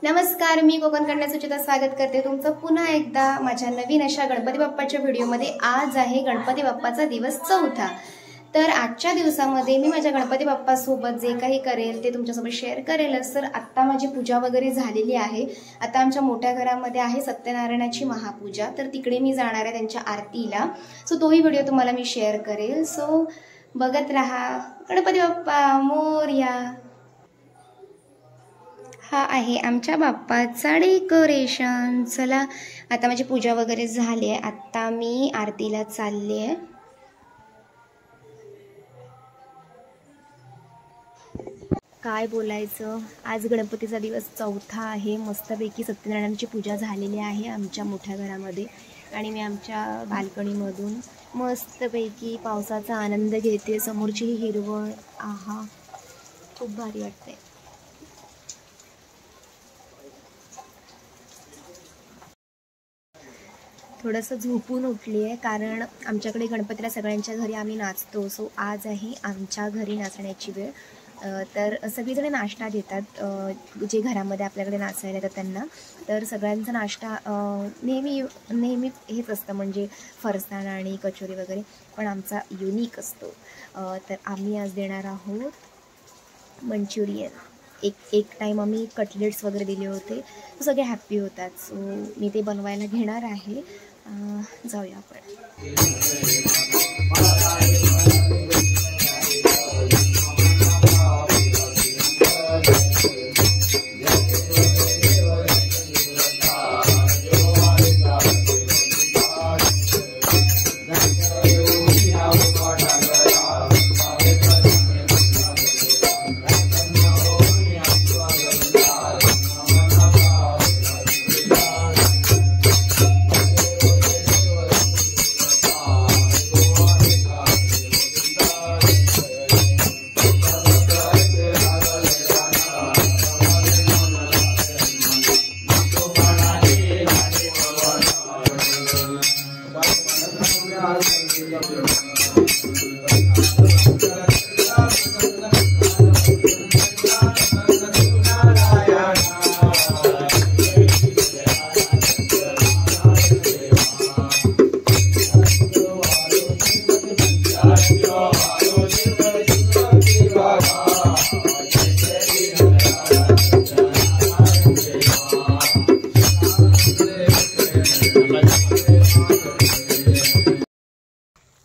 नमस्कार, मी कोकण कन्या सुचिता स्वागत करते तुमचं पुन्हा एकदा माझ्या नवीन अशा गणपती बाप्पाच्या व्हिडिओमध्ये। आज आहे गणपती बाप्पाचा दिवस 4था। तर आजच्या दिवसामध्ये मी माझ्या गणपती बाप्पासोबत जे काही करेल ते तुमच्यासोबत शेअर करेलच। तर आत्ता माझी पूजा वगैरे झालेली आहे। आता आमच्या मोठ्या घरामध्ये आहे सत्यनारायणाची महापूजा, तर तिकडे मी जाणार आहे त्यांच्या आरतीला। सो तोही व्हिडिओ तुम्हाला मी शेअर करेल। सो बघत रहा। गणपती बाप्पा मोरया। हा आहे आमच्या बाप्पाचा डेकोरेशन। चला आता माझी पूजा वगैरे झाली आहे, आता मी आरतीला चालले आहे। काय बोलायचं, आज गणपतीचा दिवस 4था आहे। मस्तपैकी सत्यनारायणाची पूजा झालेली आहे आमच्या मोठ्या घरामध्ये, आणि मी आमच्या बाल्कनीमधून मस्तपैकी पावसाचा आनंद घेते। समोरची ही हिरवळ, आहा खूप भारी वाटते। थोडंसं झोपून उठली आहे, कारण आमच्याकडे गणपतीला सगळ्यांच्या घरी आम्ही नाचतो। सो आज आहे आमच्या घरी नाचण्याची वेळ। तर सगळीजण नाश्ता देतात, जे घरामध्ये आपल्याकडे नाचायला येतात त्यांना। तर सगळ्यांचा नाश्ता नेहमी हेच असतं, म्हणजे फरसाण आणि कचोरी वगैरे, पण आमचा युनिक असतो। तर आम्ही आज देणार आहोत मंचुरियन। एक टाईम आम्ही कटलेट्स वगैरे दिले होते, तर सगळे हॅप्पी होतात। सो मी ते बनवायला घेणार आहे। जाऊया आपण।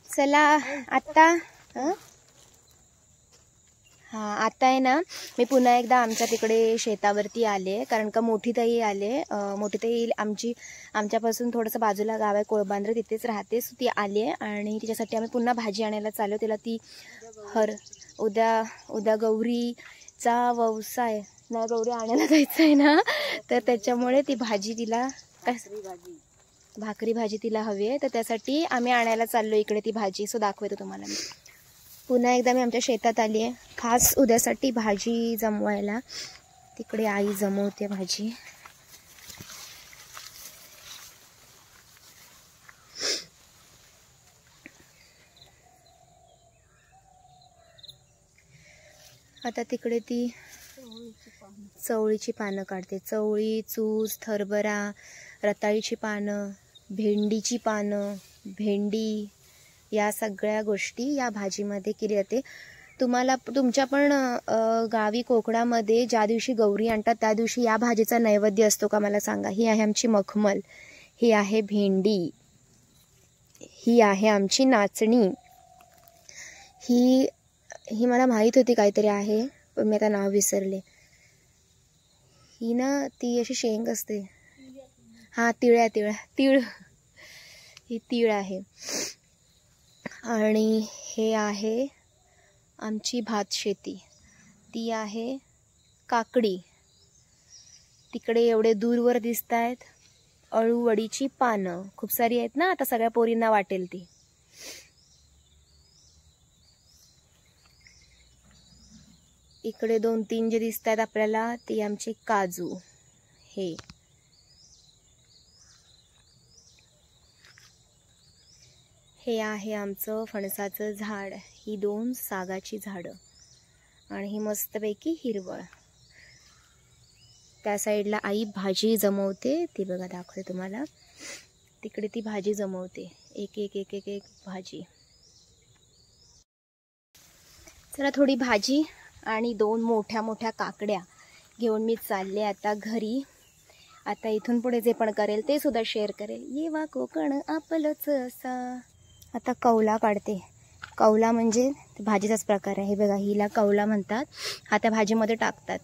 चला आता आता आहे ना, मी पुन्हा एकदा आमच्या तिकडे शेतावरती आले, कारण का मोठी ताई आले। मोठी ताई आमच्यापासून थोडंसं बाजूला गाव आहे कोळबांद्रे, तिथेच राहते। सो ती आली आहे आणि तिच्यासाठी आम्ही पुन्हा भाजी आणायला चाललो। तिला ती उद्या गौरीचा व्यवसाय ना, गौरी आणायला जायचं आहे ना, तर त्याच्यामुळे ती भाजी तिला भाकरी भाजी तिला हवी आहे, तर त्यासाठी आम्ही आणायला चाललो इकडे ती भाजी। सो दाखवते तुम्हाला मी। पुन्हा एकदा मी आमच्या शेतात आली आहे, खास उद्यासाठी भाजी जमवायला। तिकडे आई जमवते भाजी। आता तिकडे ती चवळीची पानं काढते। चवळी, चूस, हरभरा, रताळीची पानं, भेंडीची पानं, भेंडी, या सगळ्या गोष्टी या भाजीमध्ये केली जाते। तुमच्या पण गावी कोकणामध्ये ज्या दिवशी गौरी आणतात त्या दिवशी या भाजीचा नैवेद्य असतो का, मला सांगा। ही आहे आमची मखमल, ही आहे भेंडी, ही आहे आमची नाचणी। ही मला माहीत होती काहीतरी आहे, पण मी आता नाव विसरले। ही ना, ती अशी शेंग असते। हां, तीळ, ही तीळ आहे। आणि हे आहे आमची भात शेती, ती आहे काकडी। तिकडे एवढे दूरवर दिसत आहेत अळूवडीची पानं, खूप सारी आहेत ना, आता सगळ्या पोरींना वाटेल ती। इकडे 2-3 जे दिसत आहेत आपल्याला, ती आमचे काजू। हे आहे आमचं फणसाचं झाड, ही 2 सागाची झाडं, आणि ही मस्तपैकी हिरवळ। त्या साईडला आई भाजी जमवते, ती बघा दाखवते तुम्हाला, तिकडे ती भाजी जमवते, एक एक एक एक एक भाजी. चला थोडी भाजी आणि 2 मोठ्या मोठ्या काकड्या घेऊन मी चालले आता घरी. आता इथून पुढे जे पण करेल ते सुद्धा शेअर करेल. येवा कोकण आपलंच असा. आता कौला काढते. कौला म्हणजे भाजीचाच प्रकार आहे. बघा हिला कौला म्हणतात. हा त्या भाजीमध्ये टाकतात.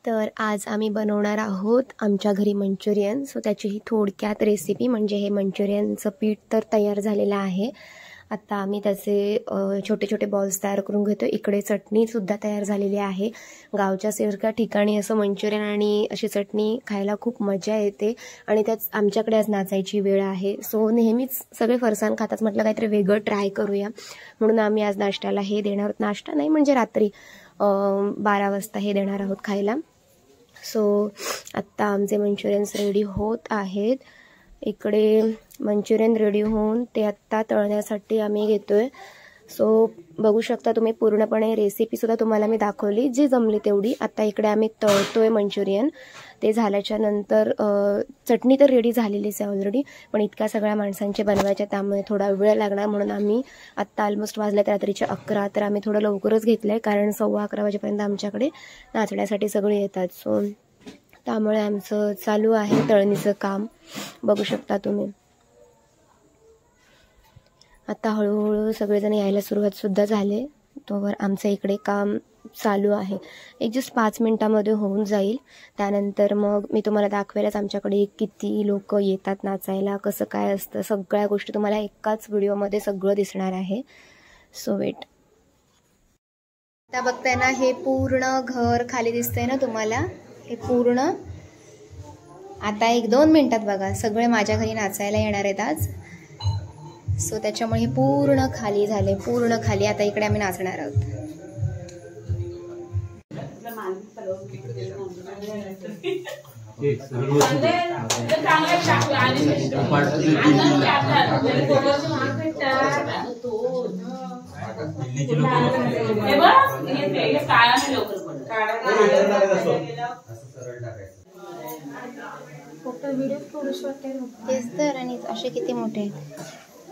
तर आज आम्ही बनवणार आहोत आमच्या घरी मंचुरियन. सो त्याची ही थोडक्यात रेसिपी, म्हणजे हे मंचुरियनचं पीठ तर तयार झालेलं आहे. आता आम्ही त्याचे छोटे छोटे बॉल्स तयार करून घेतो. इकडे चटणीसुद्धा तयार झालेली आहे. गावच्या सारख्या ठिकाणी असं मंचुरियन आणि अशी चटणी खायला खूप मजा येते आणि त्याच आमच्याकडे आज नाचायची वेळ आहे. सो नेहमीच सगळे फरसाण खातात, म्हटलं काहीतरी वेगळं ट्राय करूया म्हणून आम्ही आज नाश्त्याला हे देणार आहोत. नाश्ता नाही म्हणजे रात्री 12 वाजता हे देणार आहोत खायला. सो आत्ता आमचे मंचुरियन्स रेडी होत आहेत. इकडे मंचुरियन रेडी होऊन ते आत्ता तळण्यासाठी आम्ही घेतोय. सो बघू शकता तुम्ही, पूर्णपणे रेसिपीसुद्धा तुम्हाला मी दाखवली जी जमली तेवढी. आता इकडे आम्ही तळतोय मंचुरियन. ते झाल्याच्या नंतर चटणी तर रेडी झालेलीच आहे ऑलरेडी, पण इतक्या सगळ्या माणसांचे बनवायचे त्यामुळे थोडा वेळ लागणार म्हणून आम्ही आत्ता ऑलमोस्ट वाजल्यात रात्रीचे 11. तर आम्ही थोडं लवकरच घेतलं आहे कारण 11:15 वाजेपर्यंत आमच्याकडे नाचण्यासाठी सगळे येतात. सो त्यामुळे आमचं चालू आहे तळणीचं काम, बघू शकता तुम्ही. आता हळूहळू सगळेजण यायला सुरुवातसुद्धा झाले. तोवर आमचं इकडे काम चालू आहे. एक जस्ट 5 मिनिटामध्ये होऊन जाईल. त्यानंतर मग मी तुम्हाला दाखवेलच आमच्याकडे किती लोक येतात नाचायला, कसं काय असतं, सगळ्या गोष्टी तुम्हाला एकाच व्हिडिओमध्ये सगळं दिसणार आहे. So wait. आता बघताय ना, हे पूर्ण घर खाली दिसतंय ना तुम्हाला, हे पूर्ण. आता 1-2 मिनिटात बघा सगळे माझ्या घरी नाचायला येणार आहेत आज. सो त्याच्यामुळे हे पूर्ण खाली झाले, पूर्ण खाली. आता इकडे आम्ही नाचणार आहोत. तेच तर, आणि असे किती मोठे आहेत.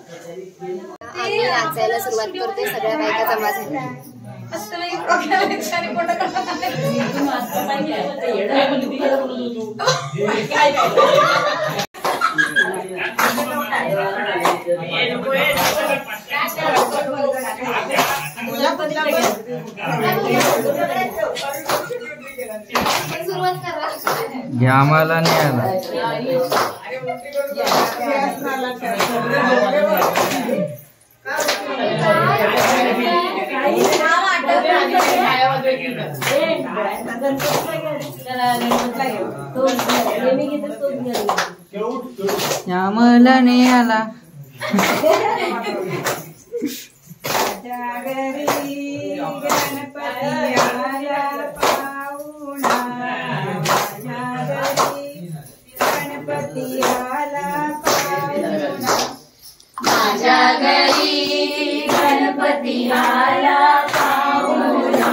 आम्ही नाचायला सुरुवात करते. सगळ्या बायका जमा झाल्या. आम्हाला नाही आला. आम्हाला नाही आला. माझ्या घरी गणपती आला पाहुणा, माझ्या घरी गणपती आला पाहुणा,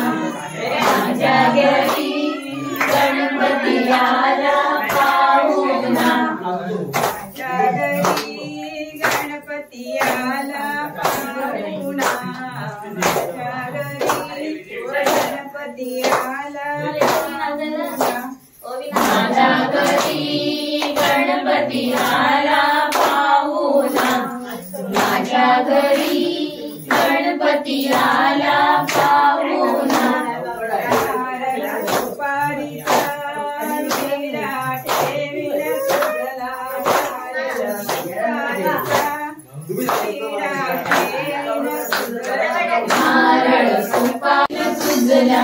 माझ्या घरी गणपती आला पाहुणा, माझ्या घरी गणपती आला पाहुणा, माझ्या घरी गणपती आला पाहुणा, माझ्या घरी गणपती आला पाहुणा. नारळ सुपारी सुजला,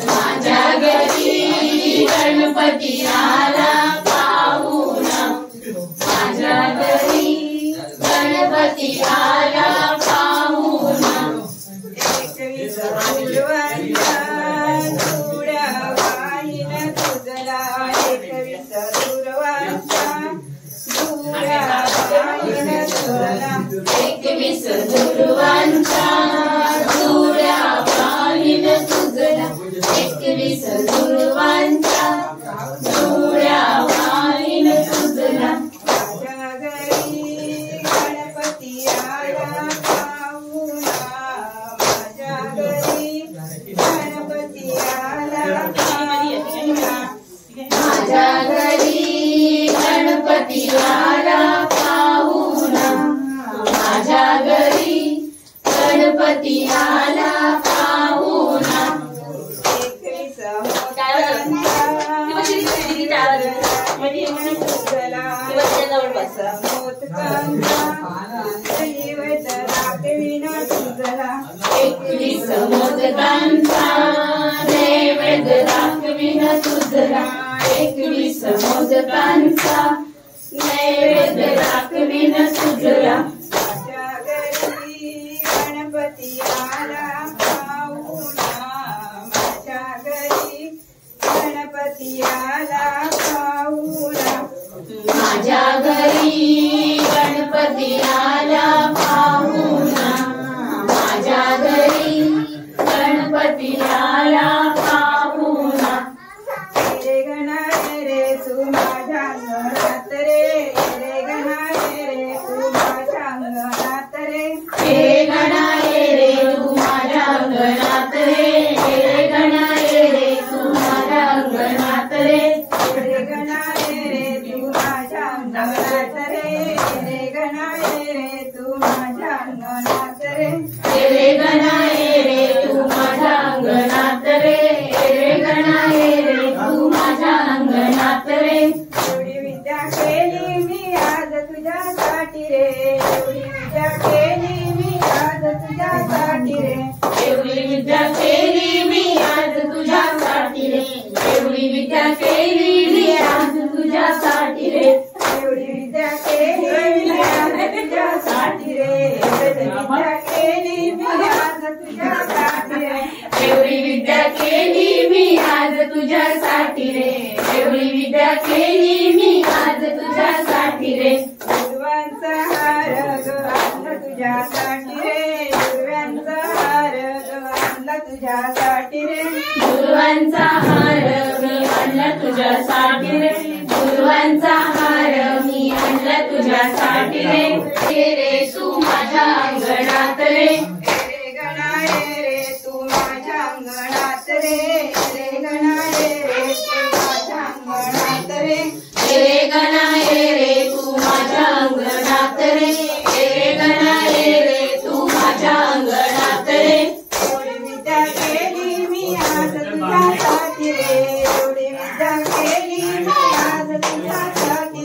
माझ्या घरी गणपती आला पाहुणा, माझ्या घरी गणपती आला पाहुणा. एकवीस दूरवांचा दुऱ्या पायीन तुझला एकवीस दुर्वांचा दुऱ्या पायीन तुझला एकवीस दुर्वांचा दुऱ्या पायीन तुझला माझ्या घरी गणपती आला पाहुणा माझ्या घरी गणपती आला पाहुणा माझ्या घरी गणपती आला पाहुणा माझ्या घरी गणपती आला पाहुणा एकवीस एकवीस मोदकांचा नैवेद्य दाखविन तुझला एकवीस मोदकांचा नैवेद्य दाखविन तुझला माझ्या घरी गणपती आला पाहुणा माझ्या घरी गणपती आला पाहुणा माझ्या घरी गणपती आला पाहुणा माझ्या घरी गणपती आला पाहुणा रे गणारे रे तू माझ्या अंगणात रे रे गणारे रे तू माझ्या अंगणात रे हे गणारे रे तू माझ्या अंगणात रे हे गणारे रे तू माझ्या अंगणात रे रे गणारे रे तू माझ्या अंगणात रे रे गणारे रे तू माझ्या अंगणात रे रे गणारे रे तू माझ्या अंगणात रे रे गणारे रे तू माझ्या अंगणात रे एवढी विद्या केली मी आज तुझ्यासाठी रे एवढी विद्या केली मी आज तुझ्यासाठी रे एवढी विद्या केली मी आज तुझ्यासाठी रे एवढी विद्या केली मी आज तुझ्यासाठी रे एवढी विद्या केली मी आज तुझ्यासाठी रे एवढी विद्या केली मी आज तुझ्यासाठी रे एवढी विद्या केली मी आज तुझ्यासाठी रे एवढी विद्या केली मी आज तुझ्यासाठी रे दुर्वांचा हार ग आणला तुझ्यासाठी रे दुर्वांचा हार ग आणला तुझ्यासाठी रे गुरुवांचा हार मी आणला तुझ्यासाठी रे गुरुवांचा हार मी आणला तुझ्यासाठी रे रे तू माझ्या अंगणात रे रे गणारे रे तू माझ्या अंगणात रे रे गणारे रे तू माझ्या अंगणात रे रे गणारे रे तू माझ्या अंगणात रे रे गणारे रे तू माझ्या अंगणात रे एवढी विद्या केली मी आज तुझ्यासाठी रे एवढी विद्या केली मी आज तुझ्यासाठी रे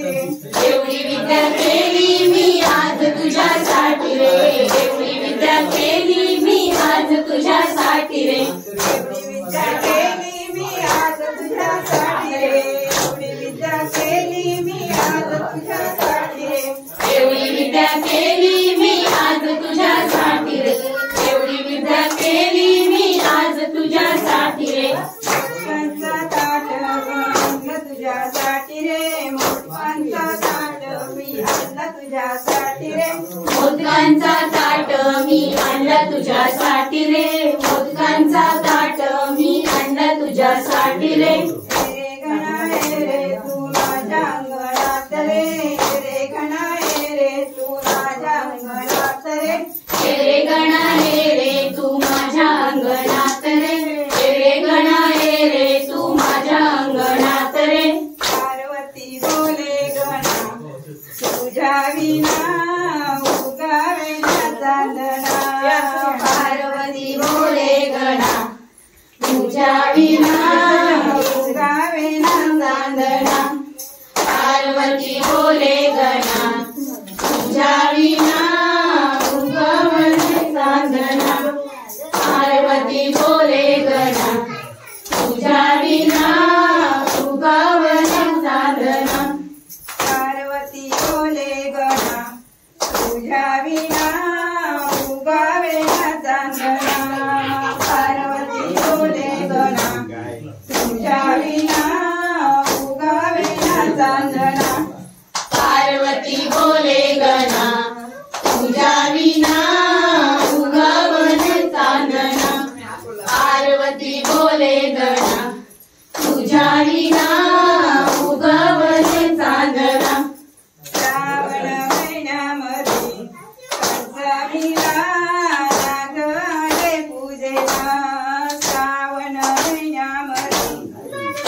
एवढी विद्या केली मी आज तुझ्यासाठी रे एवढी विद्या केली मी आज तुझ्यासाठी रे एवढी विद्या केली मी आज तुझ्यासाठी रे एवढी विद्या केली मी आज तुझ्यासाठी रे एवढी विद्या केली मी आज तुझ्यासाठी रे एवढी विद्या केली मी आज तुझ्यासाठी रे मोठ्यांचा ताट आणला तुझ्यासाठी रे मोठ्यांचा ताट मी आणला तुझ्यासाठी रे मोदकांचा ताट मी आणला तुझ्यासाठी रे मोदकांचा ताट मी आणला तुझ्यासाठी रे रे गणारे रे तू माझ्या अंगणात रे रे गणारे रे तू माझ्या अंगणात रे रे गणारे रे तू माझ्या अंगणात रे रे गणारे रे तू माझ्या अंगणात रे पार्वती बोले गणा तुझ्या विना उगावे ना चांदणा पार्वती बोले गणा तुझ्या विना उगावे ना चांदणा पार्वती बोले गणा तुझ्या विना उगवणे चांदणा पार्वती बोले गणा तुझ्या विना उगवणे चांदणा पार्वती बोले गणा तुझ्या विना उगावे ना चांदणा पार्वती बोले गणा तुझ्या विना उगावे चांदणा पार्वती बोले गणा तुझ्या विना उगवण चांदणा पार्वती बोले गणा तुझ्या विना उगवण चांदणा श्रावण महिन्यामध्ये पंचमीला नाग आले पूजेला श्रावण महिन्यामध्ये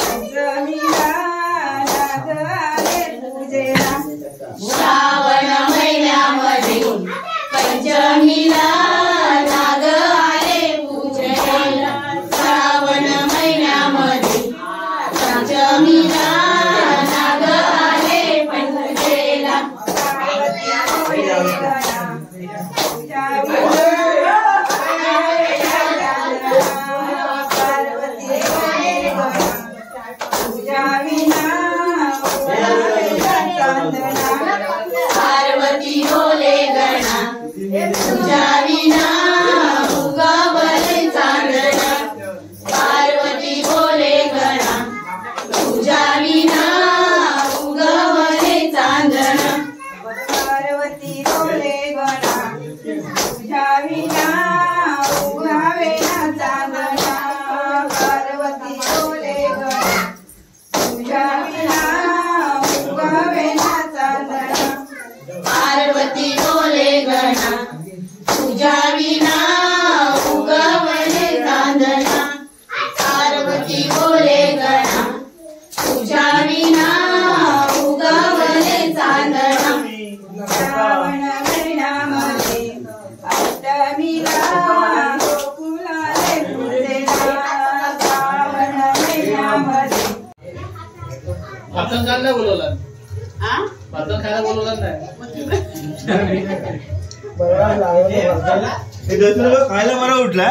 पंचमीला नाग आले पूजेला श्रावण महिन्यामध्ये पंचमीला नाग आले पूजेला श्रावण महिन्यामध्ये पंचमीला नाग आले पूजेला पार्वती बोले गणा तुझ्या विना उगवले चांदणा पार्वती बोले गणा तुझ्या विना उगवले चांदणा पार्वती बोले गणा तुझ्या विना उगावे ना चांदणा पार्वती बोले गणा तुझ्या विना उगावे ना चांदणा पार्वती बोले गणा तुझ्या विना उगवले चांदणा पार्वती बोले गणा तुझ्या विना उगवले चांदणा श्रावण महिन्यामध्ये अष्टमीला गोकुळाले पूजेला श्रावण महिन्यामध्ये भातन खायला बोलवला भातन खायला बोलवला नाही खायला बरा उठला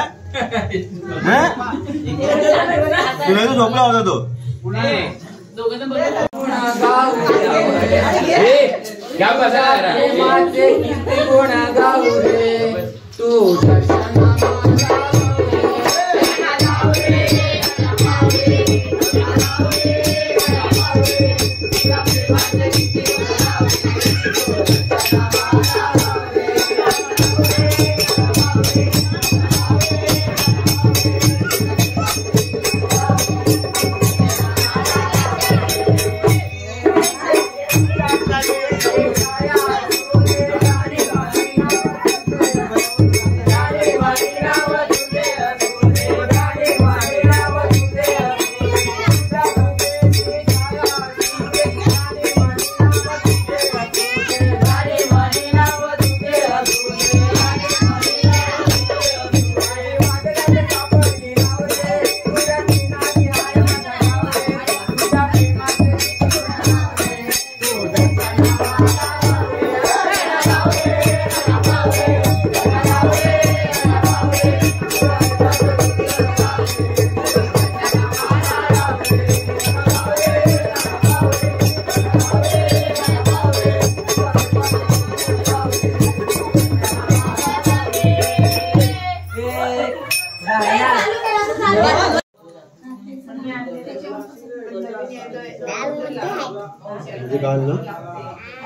तुला तो झोपला होता तो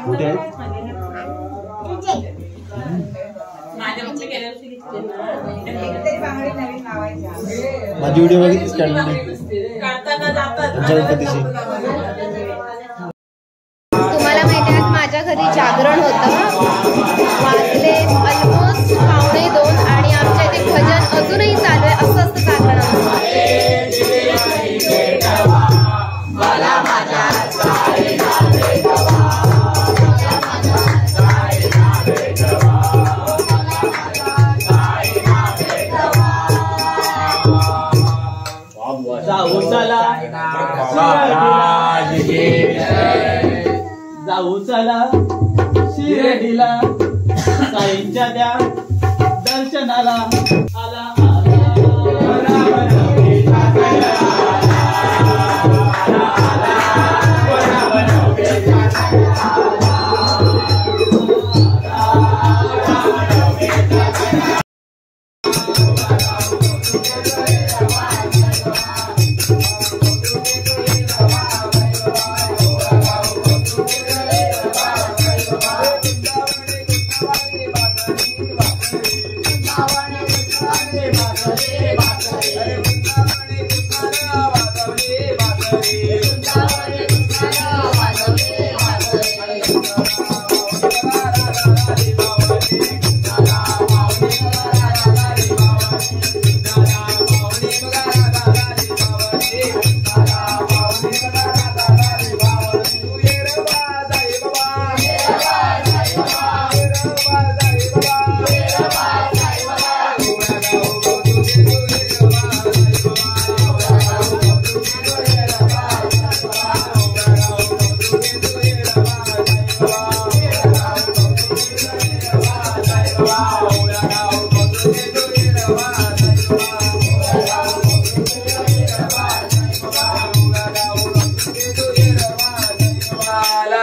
मोठे आहेत माझी व्हिडिओ बघितलीस गणपतीची तुम्हाला माहिती आहे माझ्या घरी जागरण होतं वाजले ऑलमोस्ट 1:45 आणि आमच्या इथे भजन अजूनही चालू आहे असं असतं जागरण जाऊ चला शिर्डीला साईंच्या त्या दर्शनाला आला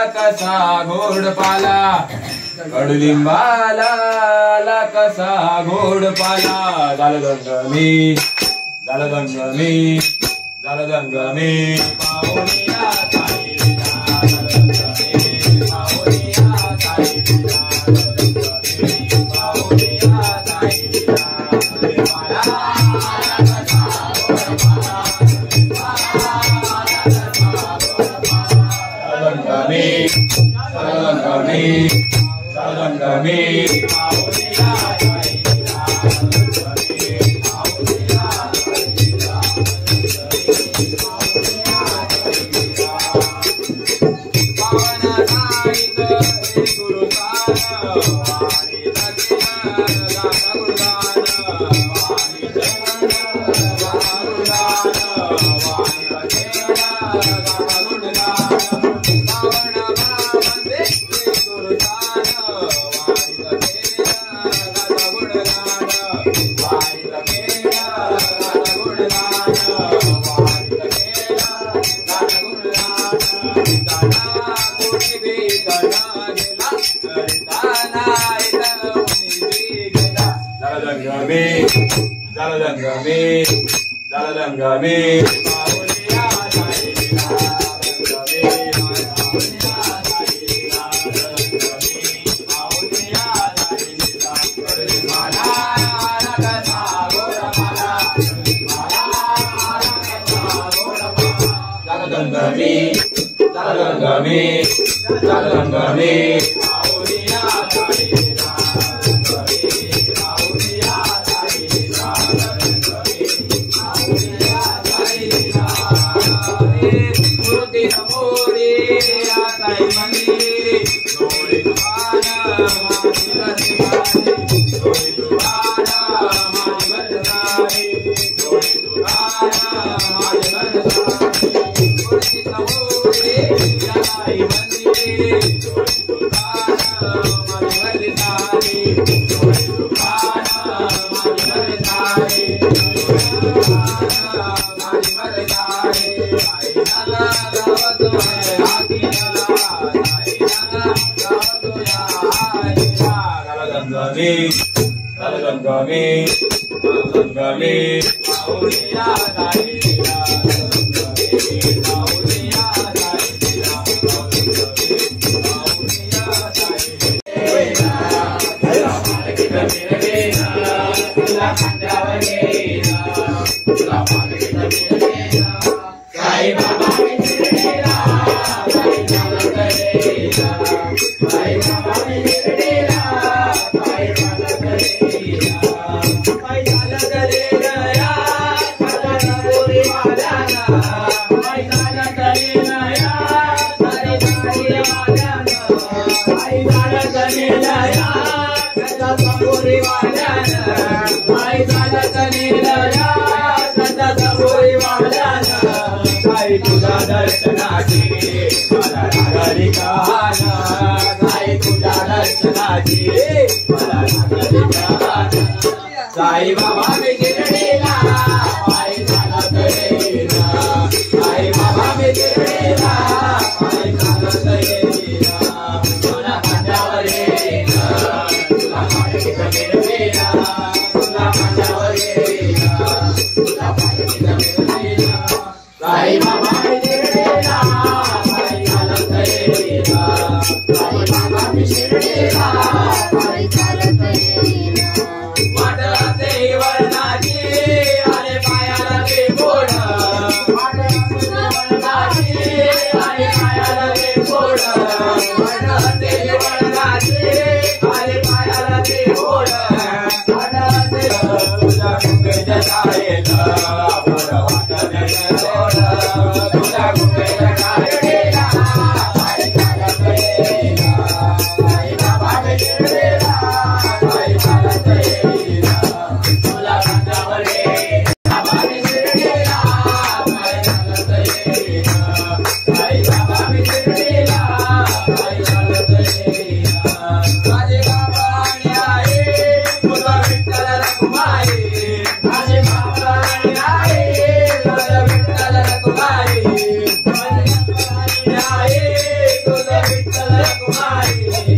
कसा गोड पाला कडुलिंबाला आला कसा गोड पाला झालं गंगमी झालं गंगमी झालं गंगमी पाहुनिया ताईला झालं गंगमी पाहुनिया ताईला पाहुनिया ताईला साई बाबा में गिरडेला पाय झाला तळेला साई बाबा में गिरडेला पाय झाला तळेला तुला खांद्यावर येला तुला पाठीत मिरवेला तुला खांद्यावर येला तुला पाठीत मिरवेला साई बाबा में गिरडेला पाय झाला तळेला साई बाबा में गिरडेला पाय झाला तळेला वाट असे वर्णाची आई तुझ विठ्ठल कुमारी